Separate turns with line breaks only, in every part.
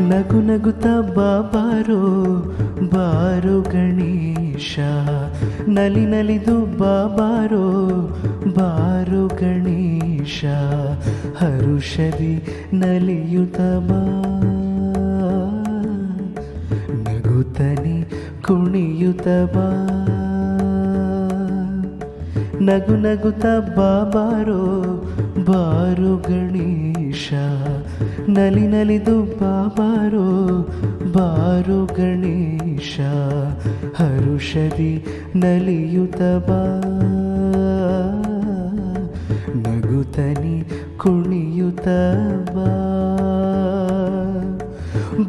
ನಗು ನಗುತ್ತ ಬಾರೋ ಬಾರೋ ಗಣೇಶ, ನಲಿ ನಲಿದು ಬಾರೋ ಬಾರೋ ಗಣೇಶ, ಹರುಷದಿ ನಲಿಯುತ್ತ ಬಾ, ನಗುತ್ತನಿ ಕುಣಿಯುತ್ತ ಬಾ, ನಗು ನಗುತ್ತ ಬಾರೋ ಬಾರೋ ಗಣೇಶ, ನಲಿ ನಲಿದು ಬಾರೋ ಬಾರೋ ಗಣೇಶ, ಹರುಷದಿ ನಲಿಯುತ್ತ ಬಾ, ನಗುತ್ತನಿ ಕುಣಿಯುತ್ತ ಬಾ.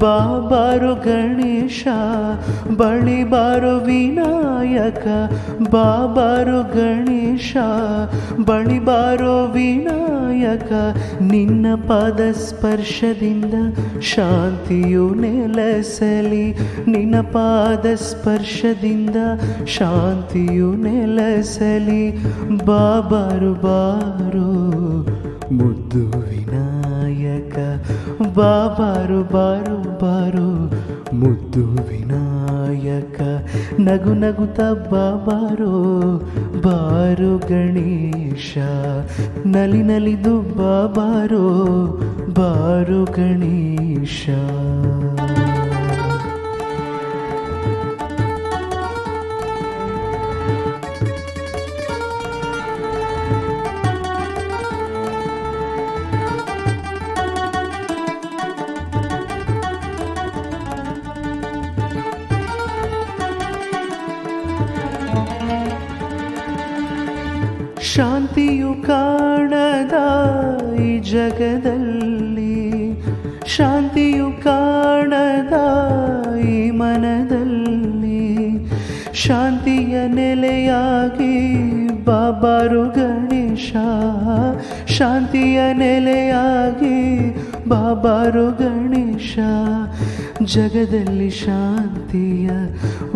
ಬಾರೋ ಗಣೇಶ ಬಳಿ ಬಾರೋ ವಿನಾಯಕ, ಬಾರೋ ಗಣೇಶ ಬಳಿ ಬಾರೋ ವಿನಾಯಕ, ನಿನ್ನ ಪಾದ ಸ್ಪರ್ಶದಿಂದ ಶಾಂತಿಯು ನೆಲೆಸಲಿ, ನಿನ್ನ ಪಾದ ಸ್ಪರ್ಶದಿಂದ ಶಾಂತಿಯು ನೆಲೆಸಲಿ. ಬಾರೋ ಬಾರೋ ಮುದ್ದು ವಿನಾಯಕ, ಬಾರೋ ಬಾರೋ ಬಾರೋ ಮುದ್ದು ವಿನಾಯಕ, ನಗು ನಗುತ್ತ ಬಾರೋ ಬಾರೋ ಗಣೇಶ, ನಲಿ ನಲಿದು ಬಾರೋ ಬಾರೋ ಗಣೇಶ. ಶಾಂತಿಯು ಕಾಣದ ಈ ಜಗದಲ್ಲಿ, ಶಾಂತಿಯು ಕಾಣದ ಈ ಮನದಲ್ಲಿ, ಶಾಂತಿಯ ನೆಲೆಯಾಗಿ ಬಾರೋ ಗಣೇಶ, ಶಾಂತಿಯ ನೆಲೆಯಾಗಿ ಬಾರೋ ಗಣೇಶ, ಜಗದಲ್ಲಿ ಶಾಂತಿಯ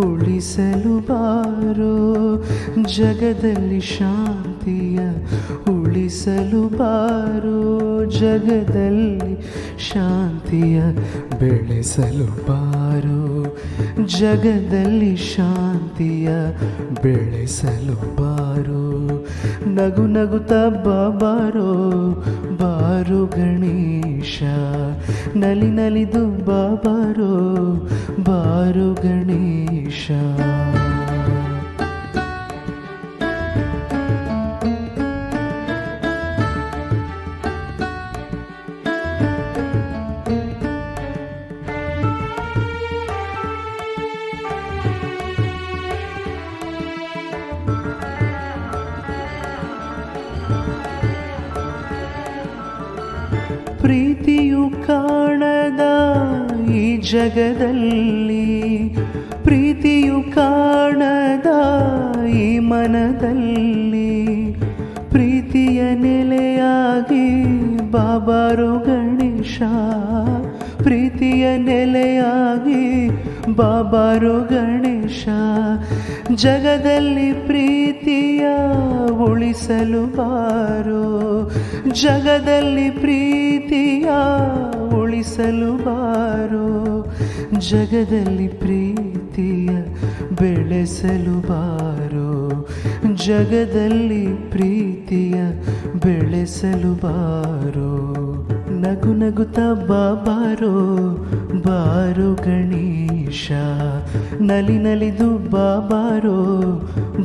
ಉಳಿಸಲು ಬಾರೋ, ಜಗದಲ್ಲಿ ಶಾಂತಿಯ ಉಳಿಸಲು ಬಾರೋ, ಜಗದಲ್ಲಿ ಶಾಂತಿಯ ಬೆಳೆಸಲು ಬಾರೋ, ಜಗದಲ್ಲಿ ಶಾಂತಿಯ ಬೆಳೆಸಲು ಬಾರೋ, ನಗು ನಗುತ್ತ ಬಾರೋ ಬಾರೋ ಗಣೇಶ, ನಲಿ ನಲಿದು ಬಾರೋ ಬಾರೋ ಗಣೇಶ. ಪ್ರೀತಿಯು ಕಾಣದ ಈ ಜಗದಲ್ಲಿ, ಪ್ರೀತಿಯು ಕಾಣದ ಈ ಮನದಲ್ಲಿ, ಪ್ರೀತಿಯ ನೆಲೆಯಾಗಿ ಬಾರೋ ಗಣೇಶ, ಪ್ರೀತಿಯ ನೆಲೆಯಾಗಿ ಬಾರೋ ಗಣೇಶ, ಜಗದಲ್ಲಿ ಪ್ರೀತಿಯ ಉಳಿಸಲು ಬಾರೋ, ಜಗದಲ್ಲಿ ಪ್ರೀತಿಯ ಉಳಿಸಲು ಬಾರೋ, ಜಗದಲ್ಲಿ ಪ್ರೀತಿಯ ಬೆಳೆಸಲು ಬಾರೋ, ಜಗದಲ್ಲಿ ಪ್ರೀತಿಯ ಬೆಳೆಸಲು ಬಾರೋ, ನಗು ನಗುತ್ತ ಬಾರೋ ಬಾರೋ ಗಣೇಶ, ನಲಿ ನಲಿದು ಬಾರೋ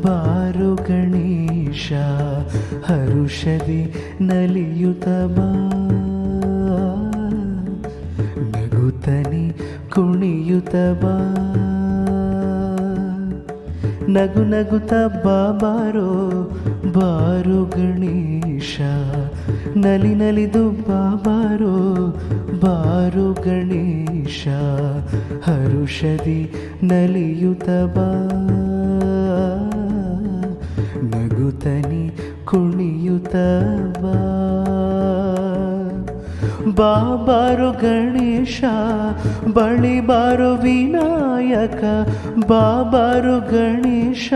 ಬಾರೋ ಗಣೇಶ, ಹರುಷದಿ ನಲಿಯುತ್ತ ಬಾ, ನಗುತ್ತನಿ ಕುಣಿಯುತ್ತ ಬಾ, ನಗು ನಗುತ್ತ ಬಾರೋ ಬಾರೋ ಗಣೇಶ, ನಲಿ ನಲಿದು ಬಾರೋ ಬಾರೋ ಗಣೇಶ, ಹರುಷದಿ ನಲಿಯುತ್ತ ಬಾ, ನಗುತ್ತನಿ ಕುಣಿಯುತ್ತ ಬಾ. ಬಾಬಾರು ಗಣೇಶ ಬಳಿ ಬಾರೋ ವಿನಾಯಕ ಬಾಬಾರು ಗಣೇಶ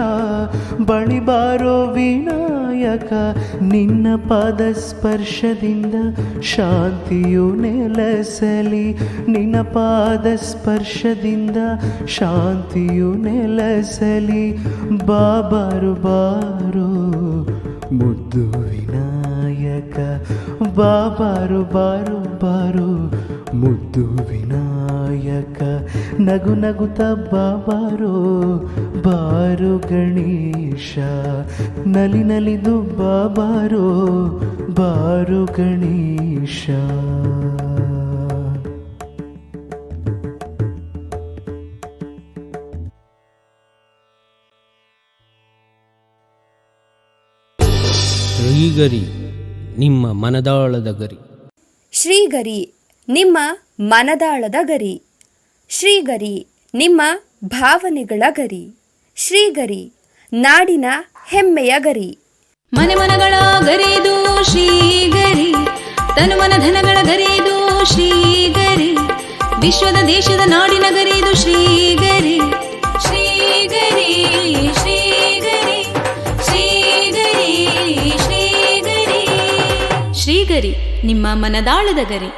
ಬಳಿ ಬಾರೋ ವಿನಾಯಕ ನಿನ್ನ ಪಾದ ಸ್ಪರ್ಶದಿಂದ ಶಾಂತಿಯು ನೆಲೆಸಲಿ ನಿನ್ನ ಪಾದ ಸ್ಪರ್ಶದಿಂದ ಶಾಂತಿಯು ನೆಲೆಸಲಿ ಬಾಬಾರು ಬಾರೋ ಮುದ್ದು ವಿನಾಯಕ ಬಾಬಾರು ಬಾರು ಬಾರು ಮುದ್ದು ವಿನಾಯಕ ನಗು ನಗುತ್ತ ಬಾಬಾರೋ ಬಾರು ಗಣೇಶ ನಲಿ ನಲಿದು ಬಾಬಾರೋ ಬಾರು ಗಣೇಶ.
ಶ್ರೀಗರಿ ನಿಮ್ಮ ಮನದಾಳದ ಗರಿ.
ಶ್ರೀಗರಿ ನಿಮ್ಮ ಮನದಾಳದ ಗರಿ. ಶ್ರೀಗರಿ ನಿಮ್ಮ ಭಾವನೆಗಳ ಗರಿ. ಶ್ರೀಗರಿ ನಾಡಿನ ಹೆಮ್ಮೆಯ ಗರಿ.
ಮನೆ ಮನಗಳ ಗರಿದು ಶ್ರೀಗರಿ, ತನು ಮನ ಧನಗಳ ಗರಿದು ಶ್ರೀಗರಿ, ವಿಶ್ವದ ದೇಶದ ನಾಡಿನ ಗರಿದು ಶ್ರೀಗರಿ. ಶ್ರೀಗರಿ ಶ್ರೀಗರಿ ಶ್ರೀಗರಿ ಶ್ರೀಗರಿ ಶ್ರೀಗರಿ ನಿಮ್ಮ ಮನದಾಳದ ಗರಿ.